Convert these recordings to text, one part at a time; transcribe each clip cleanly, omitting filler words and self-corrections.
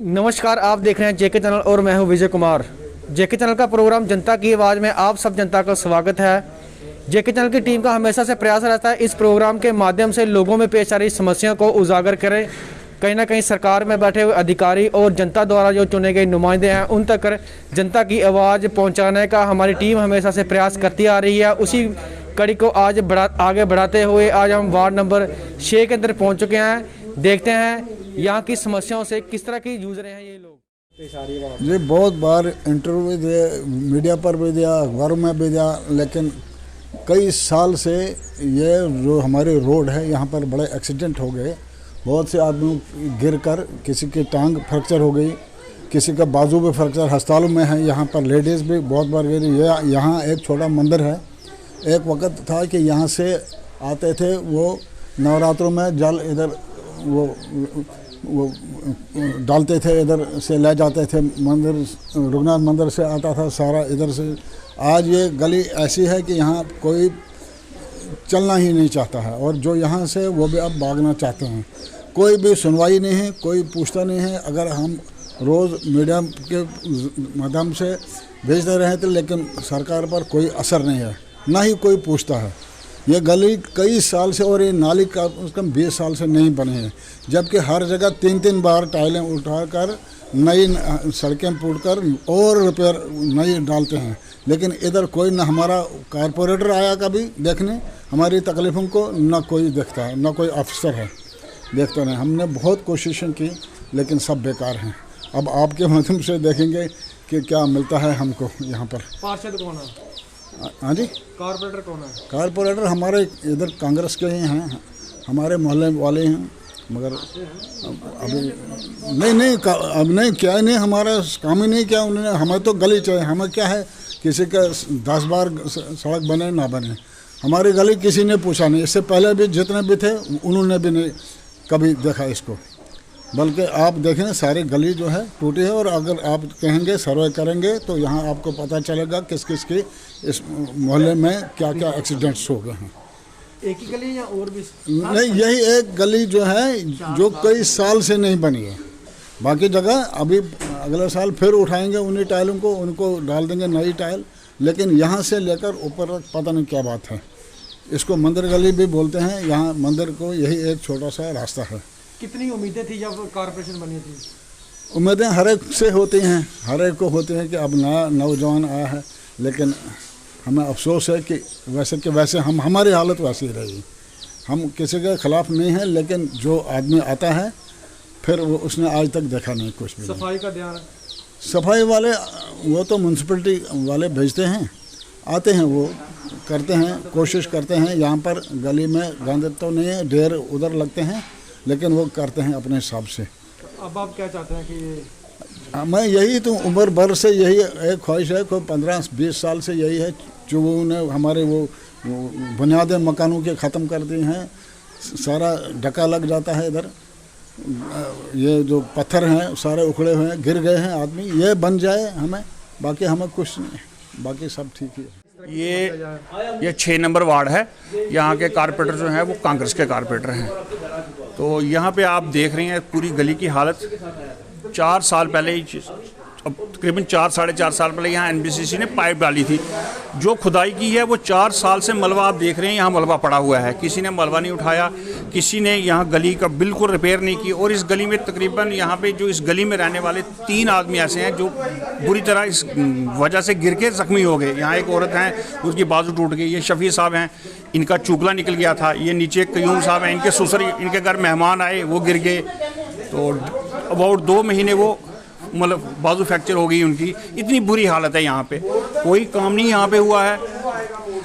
नमस्कार, आप देख रहे हैं जेके चैनल और मैं हूं विजय कुमार। जेके चैनल का प्रोग्राम जनता की आवाज़ में आप सब जनता का स्वागत है। जेके चैनल की टीम का हमेशा से प्रयास रहता है इस प्रोग्राम के माध्यम से लोगों में पेश आ रही समस्याओं को उजागर करें। कहीं ना कहीं सरकार में बैठे हुए अधिकारी और जनता द्वारा जो चुने गए नुमाइंदे हैं उन तक जनता की आवाज़ पहुँचाने का हमारी टीम हमेशा से प्रयास करती आ रही है। उसी कड़ी को आज आगे बढ़ाते हुए आज हम वार्ड नंबर 6 के अंदर पहुँच चुके हैं। देखते हैं यहाँ की समस्याओं से किस तरह की जूझ रहे हैं ये लोग। जी बहुत बार इंटरव्यू दिए, मीडिया पर भी दिया, अखबारों में भी दिया, लेकिन कई साल से ये जो हमारी रोड है यहाँ पर बड़े एक्सीडेंट हो गए। बहुत से आदमी गिरकर किसी की टांग फ्रैक्चर हो गई, किसी का बाजू भी फ्रैक्चर अस्पतालों में है। यहाँ पर लेडीज़ भी बहुत बार गिरी। यहाँ एक छोटा मंदिर है। एक वक्त था कि यहाँ से आते थे वो नवरात्रों में जल इधर वो डालते थे, इधर से ले जाते थे मंदिर, रघुनाथ मंदिर से आता था सारा इधर से। आज ये गली ऐसी है कि यहाँ कोई चलना ही नहीं चाहता है और जो यहाँ से वो भी अब भागना चाहते हैं। कोई भी सुनवाई नहीं है, कोई पूछता नहीं है। अगर हम रोज़ मीडिया के माध्यम से भेजते रहे थे लेकिन सरकार पर कोई असर नहीं है, ना ही कोई पूछता है। ये गली कई साल से और ये नाली का उसका 20 साल से नहीं बने हैं, जबकि हर जगह 3-3 बार टाइलें उठाकर नई सड़कें पूछकर और रिपेयर नई डालते हैं। लेकिन इधर कोई ना हमारा कारपोरेटर आया कभी देखने हमारी तकलीफ़ों को, ना कोई देखता है, ना कोई अफसर है देखता नहीं। हमने बहुत कोशिशें की लेकिन सब बेकार हैं। अब आपके माध्यम से देखेंगे कि क्या मिलता है हमको यहाँ पर। पार्षद कौन है? हाँ जी, कारपोरेटर कौन है? कारपोरेटर हमारे इधर कांग्रेस के ही हैं, हमारे मोहल्ले वाले हैं, मगर अभी नहीं अब नहीं क्या नहीं, हमारा काम ही नहीं किया उन्होंने। हमें तो गली चाहिए, हमें क्या है किसी का 10 बार सड़क बने ना बने, हमारी गली किसी ने पूछा नहीं। इससे पहले भी जितने भी थे उन्होंने भी नहीं कभी देखा इसको। बल्कि आप देखें सारी गली जो है टूटी है। और अगर आप कहेंगे सर्वे करेंगे तो यहाँ आपको पता चलेगा किस किस की इस मोहल्ले में क्या क्या एक्सीडेंट्स हो गए हैं। एक ही गली या और भी? नहीं, यही एक गली जो है जो कई साल से नहीं बनी है। बाकी जगह अभी अगले साल फिर उठाएंगे उन्हीं टाइलों को, उनको डाल देंगे नई टाइल। लेकिन यहाँ से लेकर ऊपर तक पता नहीं क्या बात है। इसको मंदिर गली भी बोलते हैं। यहाँ मंदिर को यही एक छोटा सा रास्ता है। कितनी उम्मीदें थी जब कारपोरेशन बनी थी? उम्मीदें हर एक से होती हैं, हर एक को होती हैं कि अब नया नौजवान आया है। लेकिन हमें अफसोस है कि वैसे हमारी हालत वैसी ही रही। हम किसी के ख़िलाफ़ नहीं हैं, लेकिन जो आदमी आता है फिर वो उसने आज तक देखा नहीं कुछ भी। सफाई का ध्यान? सफाई वाले वो तो म्यूनसिपलिटी वाले भेजते हैं, आते हैं, वो करते हैं, कोशिश करते हैं। यहाँ पर गली में गंद तो नहीं है, ढेर उधर लगते हैं, लेकिन वो करते हैं अपने हिसाब से। अब आप क्या चाहते हैं कि? मैं यही तो उम्र भर से यही एक ख्वाहिश है, कोई 15-20 साल से यही है। जो उन्होंने हमारे वो बुनियादें मकानों के ख़त्म कर दी हैं, सारा ढका लग जाता है इधर। ये जो पत्थर हैं सारे उखड़े हुए हैं, गिर गए हैं आदमी, ये बन जाए हमें, बाकी हमें कुछ नहीं, बाकी सब ठीक ही है। ये 6 नंबर वार्ड है। यहाँ के कारपोरेटर जो हैं वो कांग्रेस के कारपोरेटर हैं। तो यहाँ पे आप देख रहे हैं पूरी गली की हालत। 4 साल पहले ही, अब तकरीबन 4-4.5 साल पहले यहाँ एनबीसीसी ने पाइप डाली थी। जो खुदाई की है वो 4 साल से मलबा आप देख रहे हैं, यहाँ मलबा पड़ा हुआ है। किसी ने मलबा नहीं उठाया, किसी ने यहाँ गली का बिल्कुल रिपेयर नहीं की। और इस गली में तकरीबन यहाँ पे जो इस गली में रहने वाले 3 आदमी ऐसे हैं जो बुरी तरह इस वजह से गिर के ज़ख्मी हो गए। यहाँ एक औरत है, उसकी बाजू टूट गई। ये शफी साहब हैं, इनका चूकला निकल गया था। ये नीचे कयूम साहब हैं, इनके ससुर, इनके घर मेहमान आए, वो गिर गए। तो अबाउट 2 महीने वो मतलब बाजू फ्रैक्चर हो गई उनकी। इतनी बुरी हालत है यहाँ पे, कोई काम नहीं यहाँ पे हुआ है।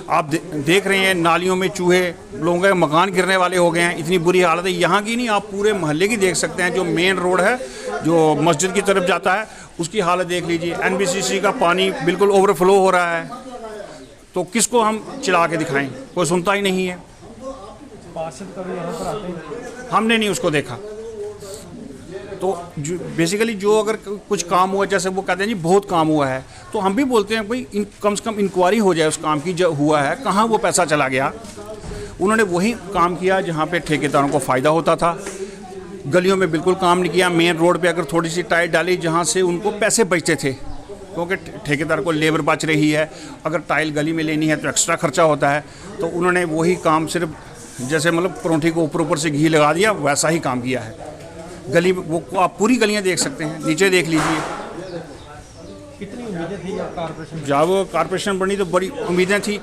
आप देख रहे हैं नालियों में चूहे, लोगों के मकान गिरने वाले हो गए हैं। इतनी बुरी हालत है यहाँ की, नहीं आप पूरे मोहल्ले की देख सकते हैं। जो मेन रोड है जो मस्जिद की तरफ जाता है उसकी हालत देख लीजिए। एनबीसीसी का पानी बिल्कुल ओवरफ्लो हो रहा है। तो किसको हम चिल्ला के दिखाएं, कोई सुनता ही नहीं है। पार्षद कभी यहाँ पर आते हैं? हमने नहीं उसको देखा। तो जो बेसिकली जो अगर कुछ काम हुआ, जैसे वो कहते हैं जी बहुत काम हुआ है, तो हम भी बोलते हैं भाई कम से कम इंक्वायरी हो जाए उस काम की जो हुआ है, कहाँ वो पैसा चला गया। उन्होंने वही काम किया जहाँ पे ठेकेदारों को फ़ायदा होता था। गलियों में बिल्कुल काम नहीं किया। मेन रोड पे अगर थोड़ी सी टाइल डाली जहाँ से उनको पैसे बचते थे, क्योंकि ठेकेदार को लेबर बच रही है, अगर टाइल गली में लेनी है तो एक्स्ट्रा खर्चा होता है, तो उन्होंने वही काम सिर्फ जैसे मतलब परोंठी को ऊपर ऊपर से घी लगा दिया, वैसा ही काम किया है। गली वो आप पूरी गलियाँ देख सकते हैं, नीचे देख लीजिए। कितनी उम्मीदें थी कारपोरेशन? जब कारपोरेशन बनी तो बड़ी उम्मीदें थी,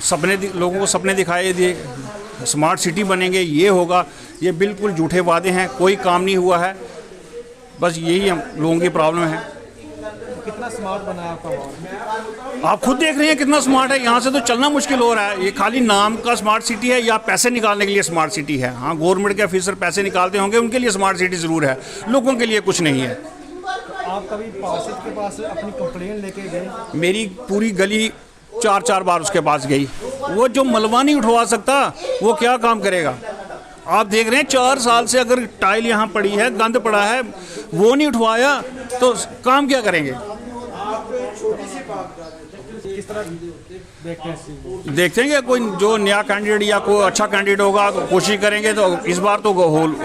सपने लोगों को सपने दिखाए दिए, स्मार्ट सिटी बनेंगे, ये होगा, ये बिल्कुल झूठे वादे हैं, कोई काम नहीं हुआ है। बस यही हम लोगों की प्रॉब्लम है। कितना स्मार्ट बना है आपका वार्ड? आप खुद देख रहे हैं कितना स्मार्ट है, यहाँ से तो चलना मुश्किल हो रहा है। ये खाली नाम का स्मार्ट सिटी है या पैसे निकालने के लिए स्मार्ट सिटी है? हाँ, गवर्नमेंट के ऑफिसर पैसे निकालते होंगे, उनके लिए स्मार्ट सिटी ज़रूर है, लोगों के लिए कुछ नहीं है। आप कभी पार्षद के पास अपनी कंप्लेंट लेके गए? मेरी पूरी गली 4 बार उसके पास गई, वो जो मलबा नहीं उठवा सकता वो क्या काम करेगा? आप देख रहे हैं 4 साल से अगर टाइल यहाँ पड़ी है, गंद पड़ा है, वो नहीं उठवाया तो काम क्या करेंगे? किस तरह देखते हैं? देखते हैं कि कोई जो नया कैंडिडेट या कोई अच्छा कैंडिडेट होगा तो कोशिश करेंगे। तो इस बार तो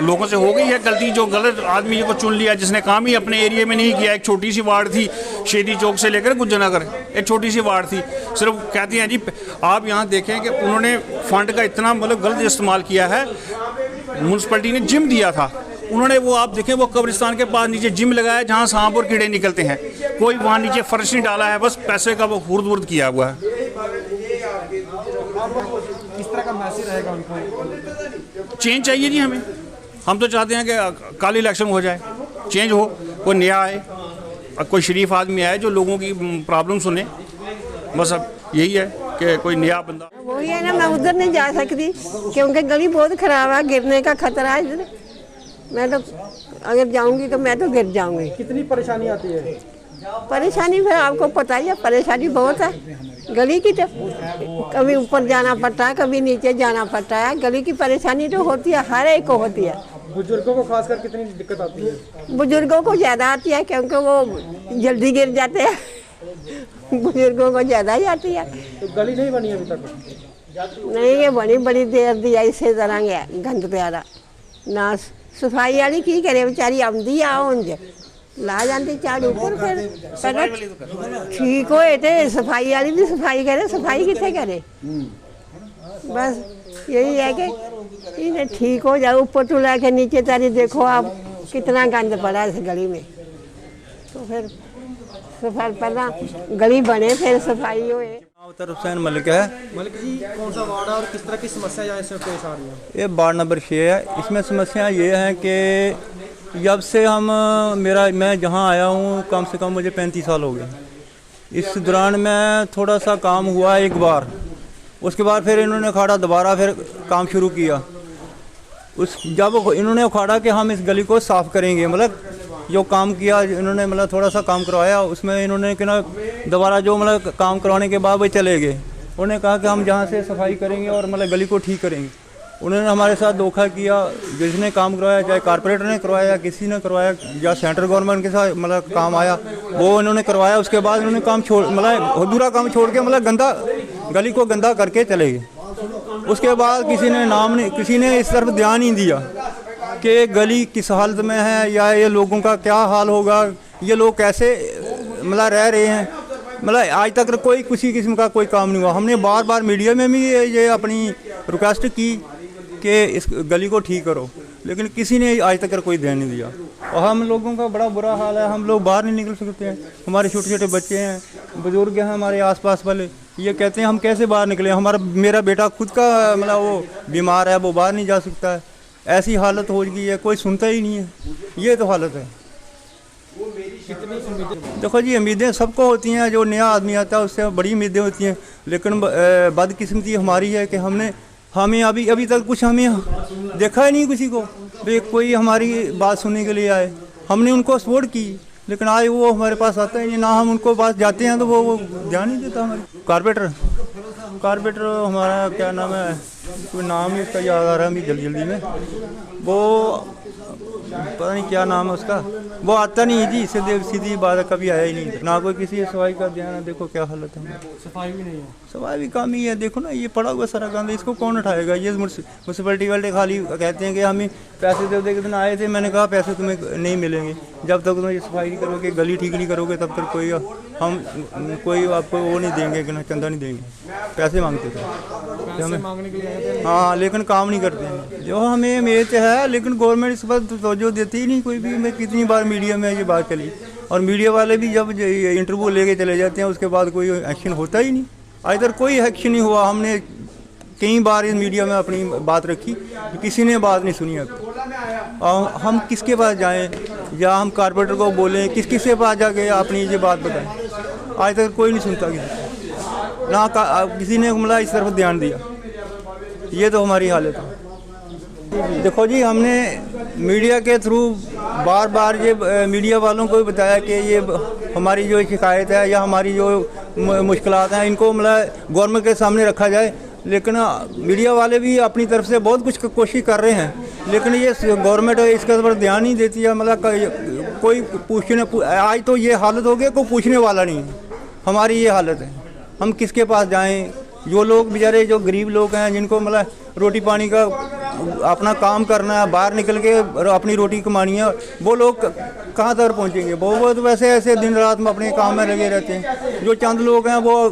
लोगों से हो गई है गलती, जो गलत आदमी को चुन लिया, जिसने काम ही अपने एरिया में नहीं किया। एक छोटी सी वार्ड थी, शेदी चौक से लेकर गुज्जरनगर, एक छोटी सी वार्ड थी। सिर्फ कहती हैं जी, आप यहाँ देखें कि उन्होंने फंड का इतना मतलब गलत इस्तेमाल किया है। म्यूनसिपलिटी ने जिम दिया था, उन्होंने वो आप देखें वो कब्रिस्तान के पास नीचे जिम लगाया जहाँ सांप और कीड़े निकलते हैं, कोई वहाँ नीचे फर्श नहीं डाला है, बस पैसे का वो हुर्द किया हुआ है। किस तरह का मैसेज रहेगा उनको? चेंज चाहिए जी हमें, हम तो चाहते हैं कि कल इलेक्शन हो जाए, चेंज हो, कोई नया आए, कोई शरीफ आदमी आए जो लोगों की प्रॉब्लम सुने। बस अब यही है कि कोई नया बंदा। वही है ना, मैं उधर नहीं जा सकती क्योंकि गली बहुत खराब है, गिरने का खतरा है इधर। मैं तो अगर जाऊंगी तो मैं तो गिर जाऊंगी। कितनी परेशानी आती है? परेशानी फिर आपको पता ही है, परेशानी बहुत है गली की। तो कभी ऊपर जाना पड़ता है, कभी नीचे जाना पड़ता है। गली की परेशानी तो होती है, हर एक को होती है। बुजुर्गों को खासकर कितनी दिक्कत आती है? बुजुर्गों को ज़्यादा आती है क्योंकि वो जल्दी गिर जाते हैं, बुजुर्गों को ज़्यादा ही आती है। तो गली नहीं बनी अभी तक? नहीं, ये बड़ी देर दी ऐसे तरह गंद प्यारा ना। सफाई वाली की करे बेचारी, आँदी आओ उनसे ला जाती झाड़ू पर, फिर पहले ठीक होए थे सफाई वाली भी सफाई करे, सफाई कितने करे? बस यही है कि इन्हें ठीक हो जाए, ऊपर तो ला के नीचे तारी देखो आप कितना गंद पड़ा है इस गली में। तो फिर सफाई पहला गली बने फिर सफाई होए। उत्तर हुसैन मलिक है। मलिक जी, कौन सा वार्ड है और किस तरह की समस्या यहाँ इसमें पेश आ रही है? ये वार्ड नंबर 6 है। इसमें समस्या ये है कि जब से मैं जहाँ आया हूँ कम से कम मुझे 35 साल हो गए। इस दौरान में थोड़ा सा काम हुआ एक बार, उसके बाद फिर इन्होंने उखाड़ा, दोबारा फिर काम शुरू किया। जब इन्होंने उखाड़ा कि हम इस गली को साफ़ करेंगे, मतलब जो काम किया इन्होंने, मतलब थोड़ा सा काम करवाया, उसमें इन्होंने कि ना दोबारा जो मतलब काम करवाने के बाद वो चले गए। उन्होंने कहा कि हम जहाँ से सफाई करेंगे और मतलब गली को ठीक करेंगे। उन्होंने हमारे साथ धोखा किया। जिसने काम करवाया, चाहे कारपोरेटर ने करवाया या किसी ने करवाया या सेंट्रल गवर्नमेंट के साथ मतलब काम आया, वो इन्होंने करवाया। उसके बाद इन्होंने काम मतलब अधूरा काम छोड़ के मतलब गली को गंदा करके चले गए। उसके बाद किसी ने इस तरफ ध्यान नहीं दिया कि गली किस हालत में है या ये लोगों का क्या हाल होगा, ये लोग कैसे मतलब रह रहे हैं। मतलब आज तक कोई किसी किस्म का कोई काम नहीं हुआ। हमने बार बार मीडिया में भी ये अपनी रिक्वेस्ट की कि इस गली को ठीक करो, लेकिन किसी ने आज तक कोई ध्यान नहीं दिया। और हम लोगों का बड़ा बुरा हाल है, हम लोग बाहर नहीं निकल सकते हैं। हमारे छोटे छोटे बच्चे हैं, बुजुर्ग हैं हमारे आसपास वाले, ये कहते हैं हम कैसे बाहर निकले। मेरा बेटा खुद का मतलब वो बीमार है, वो बाहर नहीं जा सकता है। ऐसी हालत हो गई है, कोई सुनता ही नहीं है। ये तो हालत है। देखो जी, उम्मीदें सबको होती हैं, जो नया आदमी आता है उससे बड़ी उम्मीदें होती हैं, लेकिन बदकिस्मती हमारी है कि हमें अभी तक कुछ हमें देखा ही नहीं किसी को भाई कोई हमारी बात सुनने के लिए आए। हमने उनको सपोर्ट की, लेकिन आज वो हमारे पास आता ही नहीं ना। हम उनको पास जाते हैं तो वो ध्यान नहीं देता। हमारे कारपोरेटर हमारा क्या नाम है, कोई नाम ही उसका याद आ रहा है अभी जल्दी में। वो पता नहीं क्या नाम है उसका, वो आता नहीं है जी, इससे सीधी बात है, कभी आया ही नहीं, ना कोई किसी सफाई का ध्यान है। देखो क्या हालत है, सफाई भी नहीं है, सफाई भी कम ही है। देखो ना ये पड़ा हुआ सारा गंद, इसको कौन उठाएगा? ये म्यूनसिपैलिटी वाले खाली कहते हैं कि हमें पैसे दे दे। के दिन आए थे, मैंने कहा पैसे तुम्हें नहीं मिलेंगे जब तक तुम ये सफाई नहीं करोगे, गली ठीक नहीं करोगे, तब तक कोई आपको वो नहीं देंगे कि ना चंदा नहीं देंगे। पैसे मांगते थे हमें मांगने के लिए। हाँ, लेकिन काम नहीं करते हैं जो हमें उम्मीद है, लेकिन गवर्नमेंट इस पर तवज्जो देती ही नहीं कोई भी। मैं कितनी बार मीडिया में ये बात चली, और मीडिया वाले भी जब इंटरव्यू लेके चले जाते हैं उसके बाद कोई एक्शन होता ही नहीं। इधर कोई एक्शन नहीं हुआ। हमने कई बार इस मीडिया में अपनी बात रखी, किसी ने बात नहीं सुनी अब। हम किसके पास जाएं, या हम कारपोरेटर को बोलें, किसके पास जाके अपनी ये बात बताएं? आज तक कोई नहीं सुनता किसी ना, किसी ने मतलब इस तरफ ध्यान दिया। ये तो हमारी हालत है। देखो जी, हमने मीडिया के थ्रू बार बार ये मीडिया वालों को भी बताया कि ये हमारी जो शिकायत है या हमारी जो मुश्किलात हैं, इनको मतलब गवर्नमेंट के सामने रखा जाए। लेकिन मीडिया वाले भी अपनी तरफ से बहुत कुछ कोशिश कर रहे हैं, लेकिन ये गवर्नमेंट इसके ऊपर ध्यान नहीं देती है। मतलब कोई पूछने, आज तो ये हालत हो गई, कोई पूछने वाला नहीं है। हमारी ये हालत है, हम किसके पास जाएं? जो लोग बेचारे जो गरीब लोग हैं, जिनको मतलब रोटी पानी का अपना काम करना है, बाहर निकल के अपनी रोटी कमानी है, वो लोग कहाँ तक पहुँचेंगे? वो तो वैसे ऐसे दिन रात में अपने काम में लगे रहते हैं। जो चंद लोग हैं वो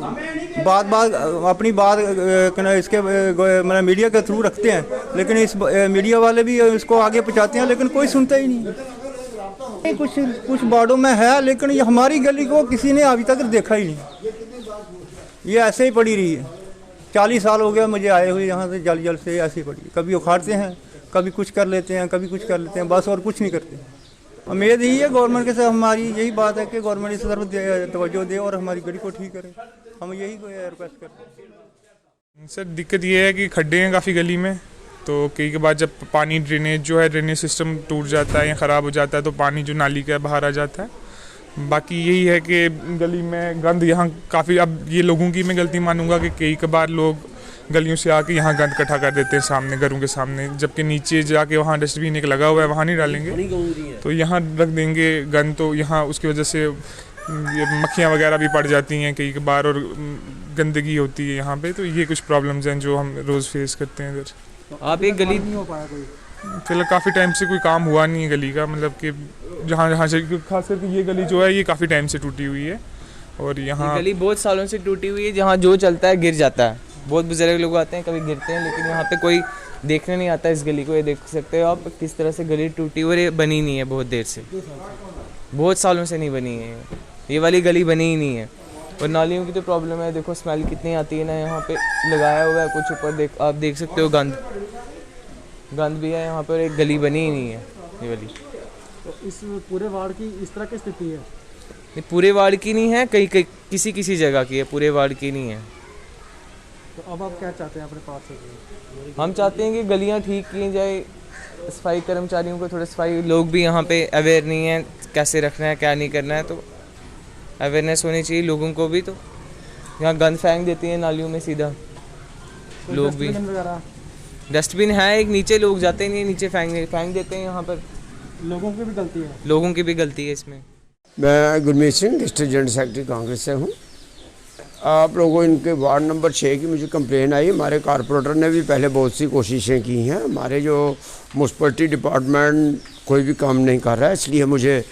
बात अपनी बात इसके मतलब मीडिया के थ्रू रखते हैं, लेकिन इस मीडिया वाले भी इसको आगे पहुँचाते हैं, लेकिन कोई सुनता ही नहीं। कुछ वार्डों में है, लेकिन ये हमारी गली को किसी ने अभी तक देखा ही नहीं। ये ऐसे ही पड़ी रही है। 40 साल हो गया मुझे आए हुए यहाँ से, जल से ऐसे ही पड़ी। कभी उखाड़ते हैं, कभी कुछ कर लेते हैं, कभी कुछ कर लेते हैं, बस और कुछ नहीं करते। उम्मीद यही है गवर्नमेंट के साथ, हमारी यही बात है कि गवर्नमेंट इस तरफ तवज्जो दे और हमारी गली को ठीक करे। हम यही रिक्वेस्ट करते हैं। सर दिक्कत ये है कि खड्डे हैं काफ़ी गली में, तो कई के बाद जब पानी ड्रेनेज सिस्टम टूट जाता है या ख़राब हो जाता है, तो पानी जो नाली का बाहर आ जाता है। बाकी यही है कि गली में गंद यहाँ काफ़ी, अब ये लोगों की मैं गलती मानूंगा कि कई कबार लोग गलियों से आके यहाँ गंद इकट्ठा कर देते हैं सामने, घरों के सामने, जबकि नीचे जाके वहाँ डस्टबिन एक लगा हुआ है, वहाँ नहीं डालेंगे तो यहाँ रख देंगे गंद। तो यहाँ उसकी वजह से मक्खियाँ वगैरह भी पड़ जाती हैं कई बार, और गंदगी होती है यहाँ पे। तो ये कुछ प्रॉब्लम्स हैं जो हम रोज़ फेस करते हैं इधर। आप एक गली नहीं हो पाया कोई? फिलहाल काफ़ी टाइम से कोई काम हुआ नहीं है गली का, मतलब कि जहाँ से खास करके ये गली जो है ये काफ़ी टाइम से टूटी हुई है, और यहाँ गली बहुत सालों से टूटी हुई है। जहाँ जो चलता है गिर जाता है। बहुत बुजुर्ग लोग आते हैं, कभी गिरते हैं, लेकिन यहाँ पे कोई देखने नहीं आता इस गली को। ये देख सकते हो आप किस तरह से गली टूटी हुई है, बनी नहीं है बहुत देर से, बहुत सालों से नहीं बनी है। ये वाली गली बनी ही नहीं है। और नालियों की तो प्रॉब्लम है, देखो स्मेल कितनी आती है ना। यहाँ पे लगाया हुआ है कुछ ऊपर, आप देख सकते हो गंद भी है यहाँ पर। एक गली बनी ही नहीं है ये वाली। तो इस पूरे वार्ड की इस तरह की स्थिति है? नहीं, पूरे वार्ड की नहीं है, कई किसी जगह की है, पूरे वार्ड की नहीं है। तो अब आप क्या चाहते हैं अपने पास से? हम चाहते हैं कि गलियाँ ठीक की जाए, सफाई कर्मचारियों को थोड़ा सफाई, लोग भी यहाँ पे अवेयर नहीं है कैसे रखना है क्या नहीं करना है, तो अवेयरनेस होनी चाहिए लोगों को भी। तो यहाँ गंद फेंक देती हैं नालियों में सीधा लोग भी। डस्टबिन है एक, नीचे लोग जाते नहीं, नीचे फेंक देते हैं। यहाँ पर लोगों की भी गलती है, लोगों की भी गलती है इसमें। मैं Gurmeet Singh, district general secretary Congress से हूँ। आप लोगों इनके वार्ड नंबर 6 की मुझे कंप्लेन आई। हमारे कारपोरेटर ने भी पहले बहुत सी कोशिशें की हैं, हमारे जो म्यूनसिपलिटी डिपार्टमेंट कोई भी काम नहीं कर रहा है, इसलिए मुझे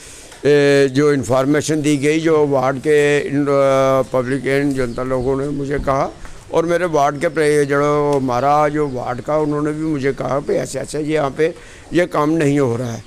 जो इन्फॉर्मेशन दी गई, जो वार्ड के पब्लिक एंड जनता लोगों ने मुझे कहा, और मेरे वार्ड के जो हमारा जो वार्ड का, उन्होंने भी मुझे कहा कि ऐसे ऐसे यहाँ पे ये काम नहीं हो रहा है।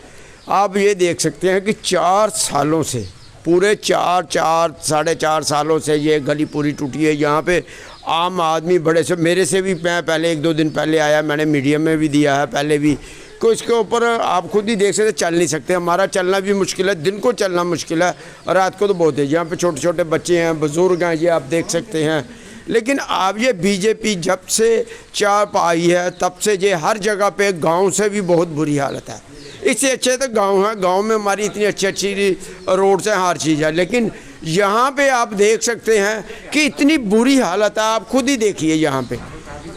आप ये देख सकते हैं कि 4 सालों से, पूरे 4.5 सालों से ये गली पूरी टूटी है। यहाँ पे आम आदमी बड़े से, मेरे से भी, मैं पहले 1-2 दिन पहले आया, मैंने मीडिया में भी दिया है पहले भी, को इसके ऊपर आप खुद ही देख सकते, चल नहीं सकते। हमारा चलना भी मुश्किल है, दिन को चलना मुश्किल है, रात को तो बहुत है। यहाँ पे छोटे छोटे बच्चे हैं, बुज़ुर्ग हैं, ये आप देख सकते हैं। लेकिन आप ये बीजेपी जब से चाप आई है तब से ये हर जगह पे, गांव से भी बहुत बुरी हालत है। इससे अच्छे तो गांव है, गांव में हमारी इतनी अच्छी रोड्स हैं, हर चीज़ है, लेकिन यहाँ पे आप देख सकते हैं कि इतनी बुरी हालत है। आप खुद ही देखिए यहाँ पे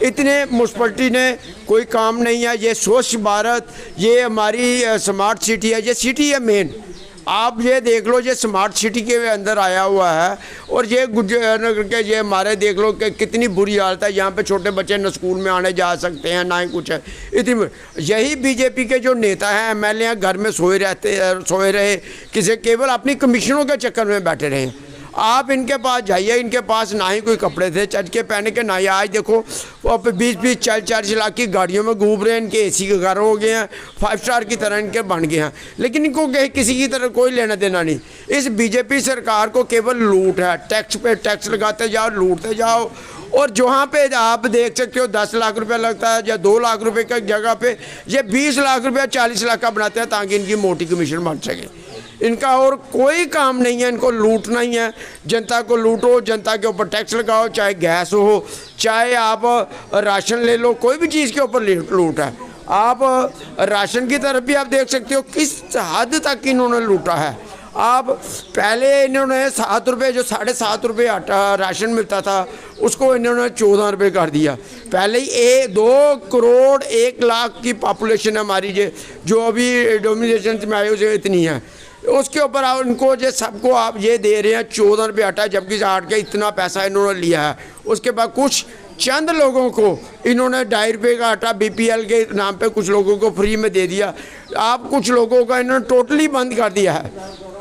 इतने म्यूनसिपलिटी ने कोई काम नहीं है। ये स्वच्छ भारत, ये हमारी स्मार्ट सिटी है, ये सिटी है मेन। आप ये देख लो, ये स्मार्ट सिटी के अंदर आया हुआ है और ये गुजर के ये हमारे देख लो कि कितनी बुरी हालत है। यहाँ पे छोटे बच्चे न स्कूल में आने जा सकते हैं ना ही कुछ है। इतनी यही बीजेपी के जो नेता हैं, एमएलए हैं, घर में सोए रहे, किसी केवल अपनी कमीशनों के चक्कर में बैठे रहे। आप इनके पास जाइए, इनके पास ना ही कोई कपड़े थे चज के पहने के, ना ही आज देखो वो 20-20 40 लाख की गाड़ियों में घूम रहे हैं। इनके एसी के घर हो गए हैं, 5 स्टार की तरह इनके बन गए हैं, लेकिन इनको किसी की तरह कोई लेना देना नहीं। इस बीजेपी सरकार को केवल लूट है, टैक्स पे टैक्स लगाते जाओ, लूटते जाओ। और जहाँ पे आप देख सकते हो 10 लाख रुपया लगता है या 2 लाख रुपये की जगह पे ये 20 लाख रुपया 40 लाख का बनाते हैं ताकि इनकी मोटी कमीशन बन सके। इनका और कोई काम नहीं है, इनको लूटना ही है। जनता को लूटो, जनता के ऊपर टैक्स लगाओ, चाहे गैस हो, चाहे आप राशन ले लो, कोई भी चीज़ के ऊपर लूट है। आप राशन की तरफ भी आप देख सकते हो किस हद तक इन्होंने लूटा है। आप पहले इन्होंने 7 रुपये, जो 7.5 रुपये आटा राशन मिलता था, उसको इन्होंने 14 रुपये कर दिया। पहले ही 2 करोड़ 1 लाख की पॉपुलेशन है हमारी, जो अभी डोमिनेशन में आई उसे इतनी है। उसके ऊपर आप उनको जो सबको आप ये दे रहे हैं 14 रुपये आटा, जबकि आट के इतना पैसा इन्होंने लिया है। उसके बाद कुछ चंद लोगों को इन्होंने 2.5 रुपये का आटा बीपीएल के नाम पे कुछ लोगों को फ्री में दे दिया। आप कुछ लोगों का इन्होंने टोटली बंद कर दिया है।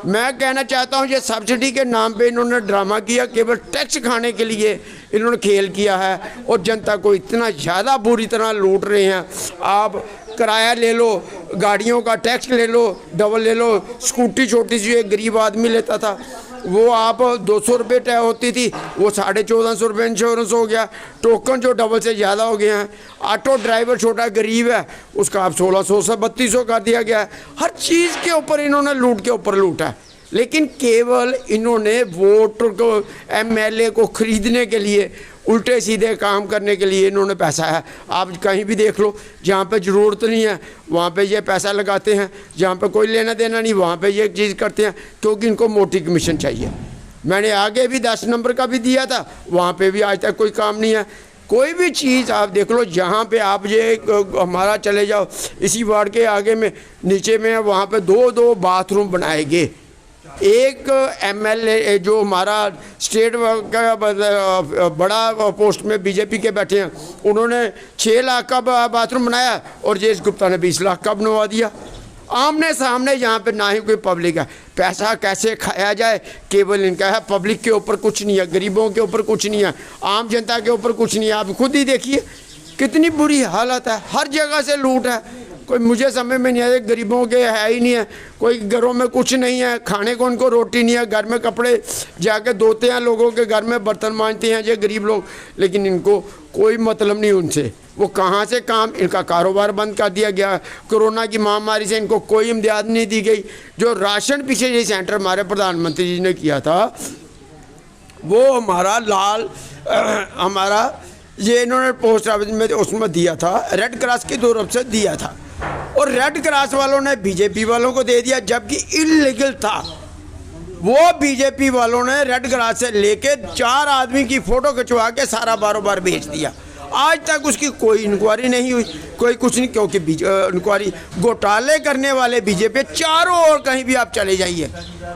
मैं कहना चाहता हूँ ये सब्सिडी के नाम पे इन्होंने ड्रामा किया, केवल टैक्स खाने के लिए इन्होंने खेल किया है और जनता को इतना ज़्यादा बुरी तरह लूट रहे हैं। आप किराया ले लो, गाड़ियों का टैक्स ले लो, डबल ले लो। स्कूटी छोटी सी एक गरीब आदमी लेता था, वो आप 200 रुपये तय होती थी, वो 1450 रुपये इंश्योरेंस हो गया। टोकन जो डबल से ज़्यादा हो गए हैं। ऑटो ड्राइवर छोटा गरीब है, उसका आप 1600 से 3200 कर दिया गया है। हर चीज़ के ऊपर इन्होंने लूट के ऊपर लूटा है, लेकिन केवल इन्होंने वोट को, एमएलए को खरीदने के लिए, उल्टे सीधे काम करने के लिए इन्होंने पैसा है। आप कहीं भी देख लो, जहाँ पे ज़रूरत नहीं है वहाँ पे ये पैसा लगाते हैं, जहाँ पे कोई लेना देना नहीं वहाँ पे ये चीज़ करते हैं, क्योंकि इनको मोटी कमीशन चाहिए। मैंने आगे भी 10 नंबर का भी दिया था, वहाँ पे भी आज तक कोई काम नहीं है। कोई भी चीज़ आप देख लो, जहाँ पे आप ये हमारा चले जाओ, इसी वार्ड के आगे में नीचे में वहाँ पे 2 बाथरूम बनाए गए। एक एमएलए जो हमारा स्टेट का बड़ा पोस्ट में बीजेपी के बैठे हैं, उन्होंने 6 लाख का बाथरूम बनाया और जयेश गुप्ता ने 20 लाख का बनवा दिया। आमने सामने यहाँ पे ना ही कोई पब्लिक है। पैसा कैसे खाया जाए केवल इनका है, पब्लिक के ऊपर कुछ नहीं है, गरीबों के ऊपर कुछ नहीं है, आम जनता के ऊपर कुछ नहीं है। आप खुद ही देखिए कितनी बुरी हालत है, हर जगह से लूट है। कोई मुझे समझ में नहीं आया, गरीबों के है ही नहीं है, कोई घरों में कुछ नहीं है, खाने को उनको रोटी नहीं है, घर में कपड़े जाके धोते हैं, लोगों के घर में बर्तन मांजते हैं ये गरीब लोग, लेकिन इनको कोई मतलब नहीं उनसे। वो कहाँ से काम, इनका कारोबार बंद कर दिया गया। कोरोना की महामारी से इनको कोई इमदाद नहीं दी गई। जो राशन पीछे ये सेंटर हमारे प्रधानमंत्री जी ने किया था, वो हमारा हमारा ये इन्होंने पोस्ट ऑफिस में उसमें दिया था, रेड क्रॉस की तरफ से दिया था, और रेड क्रॉस वालों ने बीजेपी वालों को दे दिया, जबकि इलीगल था। वो बीजेपी वालों ने रेड क्रॉस से लेके 4 आदमी की फ़ोटो खिंचवा के सारा बारोबार बेच दिया। आज तक उसकी कोई इंक्वायरी नहीं हुई, कोई कुछ नहीं, क्योंकि इंक्वायरी घोटाले करने वाले बीजेपी चारों ओर कहीं भी आप चले जाइए,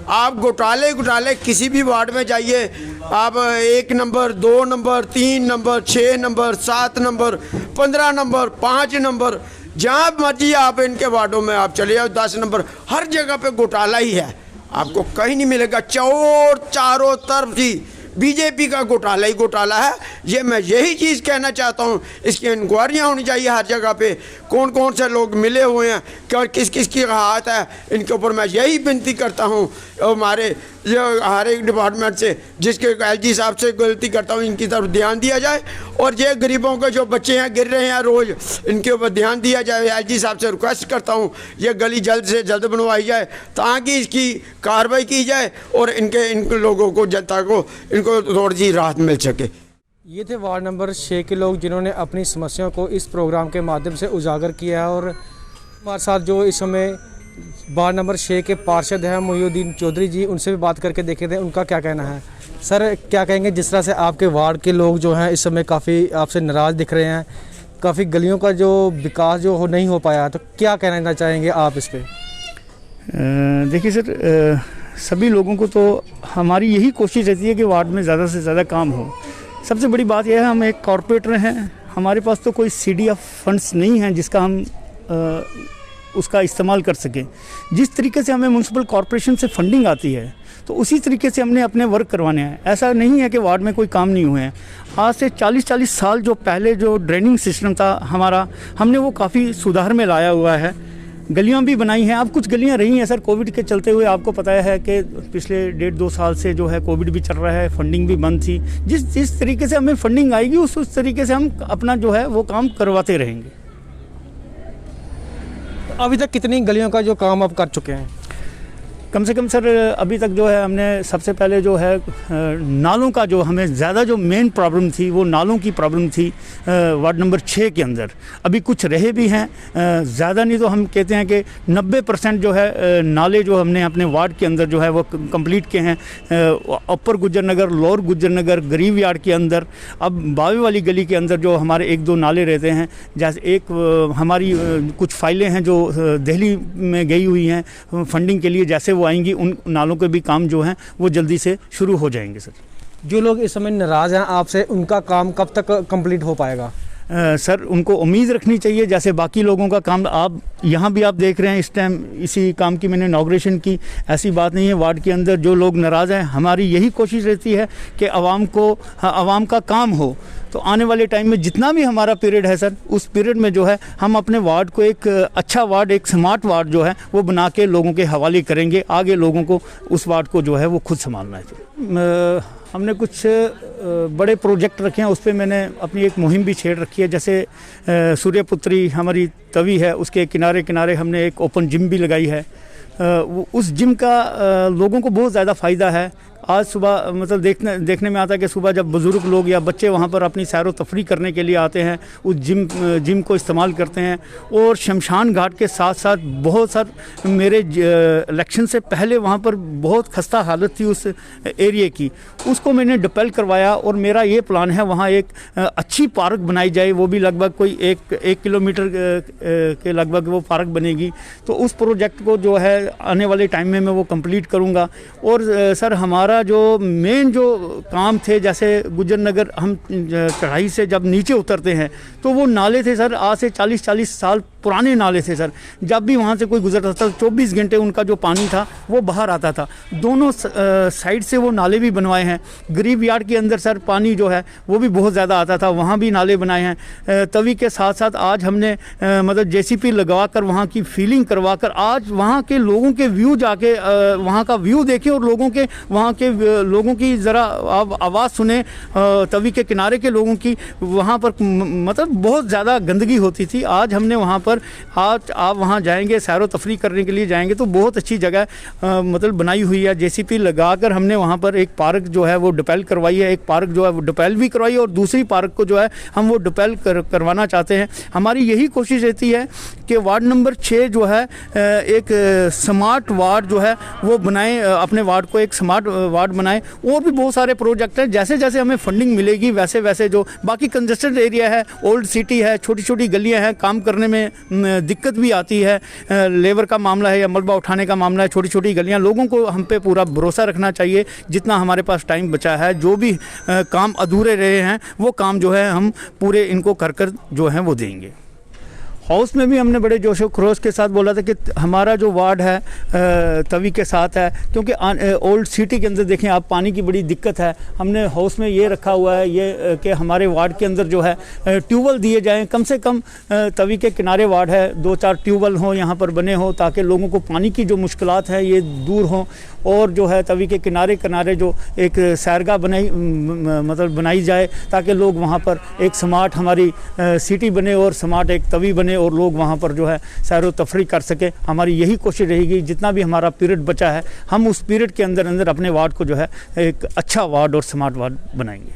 आप घोटाले किसी भी वार्ड में जाइए, आप 1 number 2 number 3 number 6 number 7 number 15 number 5 number, जहाँ मर्जी आप इनके वार्डों में आप चले जाओ, 10 नंबर, हर जगह पे घोटाला ही है। आपको कहीं नहीं मिलेगा, चारों तरफ ही बीजेपी का घोटाला ही घोटाला है। ये मैं यही चीज़ कहना चाहता हूँ, इसकी इंक्वायरियाँ होनी चाहिए हर जगह पे, कौन कौन से लोग मिले हुए हैं, क्या किस किस की हाथ है, इनके ऊपर मैं यही विनती करता हूँ। हमारे हर एक डिपार्टमेंट से, जिसके एलजी साहब से गलती करता हूँ, इनकी तरफ ध्यान दिया जाए, और ये गरीबों के जो बच्चे हैं गिर रहे हैं रोज़, इनके ऊपर ध्यान दिया जाए। एलजी साहब से रिक्वेस्ट करता हूँ ये गली जल्द से जल्द बनवाई जाए ताकि इसकी कार्रवाई की जाए और इन लोगों को, जनता को, इनको थोड़ी सी राहत मिल सके। ये थे वार्ड नंबर 6 के लोग जिन्होंने अपनी समस्याओं को इस प्रोग्राम के माध्यम से उजागर किया है। और हमारे साथ जो इस समय वार्ड नंबर 6 के पार्षद हैं मोहिउद्दीन चौधरी जी, उनसे भी बात करके देखे थे उनका क्या कहना है। सर क्या कहेंगे, जिस तरह से आपके वार्ड के लोग जो हैं इस समय काफ़ी आपसे नाराज़ दिख रहे हैं, काफ़ी गलियों का जो विकास जो नहीं हो पाया, तो क्या कहना चाहेंगे आप इस पर? देखिए सर, सभी लोगों को तो हमारी यही कोशिश रहती है कि वार्ड में ज़्यादा से ज़्यादा काम हो। सबसे बड़ी बात यह है, हम एक कॉरपोरेटर हैं, हमारे पास तो कोई CDF फंड्स नहीं हैं जिसका हम उसका इस्तेमाल कर सकें। जिस तरीके से हमें म्यूनसिपल कॉरपोरेशन से फंडिंग आती है तो उसी तरीके से हमने अपने वर्क करवाने हैं। ऐसा नहीं है कि वार्ड में कोई काम नहीं हुए हैं। आज से 40-40 साल जो पहले जो ड्रेनिंग सिस्टम था हमारा, हमने वो काफ़ी सुधार में लाया हुआ है। गलियां भी बनाई हैं। अब कुछ गलियां रही हैं सर, कोविड के चलते हुए आपको पता है कि पिछले 1.5-2 साल से जो है कोविड भी चल रहा है, फंडिंग भी बंद थी। जिस तरीके से हमें फंडिंग आएगी उस तरीके से हम अपना जो है वो काम करवाते रहेंगे। अभी तक कितनी गलियों का जो काम आप कर चुके हैं? कम से कम सर अभी तक जो है हमने सबसे पहले जो है नालों का जो हमें ज़्यादा जो मेन प्रॉब्लम थी वो नालों की प्रॉब्लम थी वार्ड नंबर 6 के अंदर। अभी कुछ रहे भी हैं, ज़्यादा नहीं तो हम कहते हैं कि 90% जो है नाले जो हमने अपने वार्ड के अंदर जो है वो कंप्लीट किए हैं। अपर गुज्जर नगर, लोअर गुज्जर नगर, गरीब यार्ड के अंदर, अब बावे वाली गली के अंदर जो हमारे 1-2 नाले रहते हैं। जैसे एक हमारी कुछ फाइलें हैं जो दिल्ली में गई हुई हैं फंडिंग के लिए, जैसे वो आएंगी उन नालों के भी काम जो हैं वो जल्दी से शुरू हो जाएंगे सर। जो लोग इस समय नाराज़ हैं आपसे, उनका काम कब तक कंप्लीट हो पाएगा? सर उनको उम्मीद रखनी चाहिए जैसे बाकी लोगों का काम आप यहाँ भी आप देख रहे हैं। इस टाइम इसी काम की मैंने इनॉग्रेशन की, ऐसी बात नहीं है। वार्ड के अंदर जो लोग नाराज़ हैं, हमारी यही कोशिश रहती है कि आवाम का काम हो। तो आने वाले टाइम में जितना भी हमारा पीरियड है सर, उस पीरियड में जो है हम अपने वार्ड को एक अच्छा वार्ड, एक स्मार्ट वार्ड जो है वो बना के लोगों के हवाले करेंगे। आगे लोगों को उस वार्ड को जो है वो खुद संभालना है। हमने कुछ बड़े प्रोजेक्ट रखे हैं, उस पर मैंने अपनी एक मुहिम भी छेड़ रखी है। जैसे सूर्यपुत्री हमारी तवी है, उसके किनारे किनारे हमने एक ओपन जिम भी लगाई है। उस जिम का लोगों को बहुत ज़्यादा फ़ायदा है। आज सुबह मतलब देखने में आता है कि सुबह जब बुज़ुर्ग लोग या बच्चे वहाँ पर अपनी सैर व तफरी करने के लिए आते हैं, उस जिम को इस्तेमाल करते हैं। और शमशान घाट के साथ साथ बहुत सारे मेरे इलेक्शन से पहले वहाँ पर बहुत खस्ता हालत थी उस एरिए की, उसको मैंने डिपेल करवाया। और मेरा ये प्लान है वहाँ एक अच्छी पार्क बनाई जाए, वो भी लगभग कोई एक किलोमीटर के लगभग वो पार्क बनेगी। तो उस प्रोजेक्ट को जो है आने वाले टाइम में मैं वो कंप्लीट करूँगा। और सर हमारा जो मेन जो काम थे, जैसे गुज्जर नगर हम चढ़ाई से जब नीचे उतरते हैं तो वो नाले थे सर, आज से 40-40 साल पुराने नाले थे सर। जब भी वहाँ से कोई गुजरता था 24 घंटे उनका जो पानी था वो बाहर आता था। दोनों साइड से वो नाले भी बनवाए हैं। गरीब यार्ड के अंदर सर पानी जो है वो भी बहुत ज़्यादा आता था, वहाँ भी नाले बनाए हैं। तवी के साथ साथ आज हमने मतलब JCP लगवा कर वहाँ की फीलिंग करवा कर आज वहाँ के लोगों के व्यू जाके वहाँ का व्यू देखें और वहाँ के लोगों की ज़रा आवाज़ सुने। तवी के किनारे के लोगों की वहाँ पर मतलब बहुत ज़्यादा गंदगी होती थी। आज हमने वहाँ पर आज आप वहाँ जाएंगे, सैर व तफरी करने के लिए जाएंगे तो बहुत अच्छी जगह मतलब बनाई हुई है। JCP लगाकर हमने वहाँ पर एक पार्क जो है वो डिपेल करवाई है। एक पार्क जो है वो डिपेल भी करवाई है और दूसरी पार्क को जो है हम वो डिपेल करवाना चाहते हैं। हमारी यही कोशिश रहती है कि वार्ड नंबर 6 जो है एक स्मार्ट वार्ड जो है वो बनाएं, अपने वार्ड को एक स्मार्ट वार्ड बनाएं। और भी बहुत सारे प्रोजेक्ट हैं, जैसे जैसे हमें फंडिंग मिलेगी वैसे वैसे जो बाकी कंजेस्टेड एरिया है, ओल्ड सिटी है, छोटी छोटी गलियाँ हैं, काम करने में दिक्कत भी आती है। लेबर का मामला है या मलबा उठाने का मामला है, छोटी छोटी गलियां, लोगों को हम पे पूरा भरोसा रखना चाहिए। जितना हमारे पास टाइम बचा है, जो भी काम अधूरे रहे हैं वो काम जो है हम पूरे इनको कर जो है वो देंगे। हाउस में भी हमने बड़े जोशो खरोश के साथ बोला था कि हमारा जो वार्ड है तवी के साथ है, क्योंकि ओल्ड सिटी के अंदर देखें आप पानी की बड़ी दिक्कत है। हमने हाउस में ये रखा हुआ है ये कि हमारे वार्ड के अंदर जो है ट्यूबवेल दिए जाएं। कम से कम तवी के किनारे वार्ड है, 2-4 ट्यूबवेल हों यहाँ पर बने हों ताकि लोगों को पानी की जो मुश्किलात हैं ये दूर हों। और जो है तवी के किनारे किनारे जो एक सैरगाह बनाई जाए ताकि लोग वहाँ पर एक स्मार्ट हमारी सिटी बने और स्मार्ट एक तवी बने और लोग वहाँ पर जो है सैर व तफरी कर सके। हमारी यही कोशिश रहेगी, जितना भी हमारा पीरियड बचा है हम उस पीरियड के अंदर अपने वार्ड को जो है एक अच्छा वार्ड और स्मार्ट वार्ड बनाएंगे।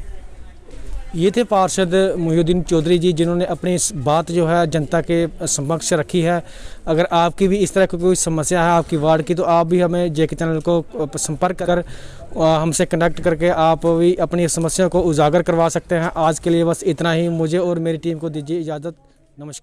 ये थे पार्षद मोहिउद्दीन चौधरी जी, जिन्होंने अपनी इस बात जो है जनता के समक्ष रखी है। अगर आपकी भी इस तरह की कोई समस्या है आपकी वार्ड की, तो आप भी हमें जेके चैनल को संपर्क कर हमसे कनेक्ट करके आप भी अपनी समस्या को उजागर करवा सकते हैं। आज के लिए बस इतना ही। मुझे और मेरी टीम को दीजिए इजाज़त। नमस्कार।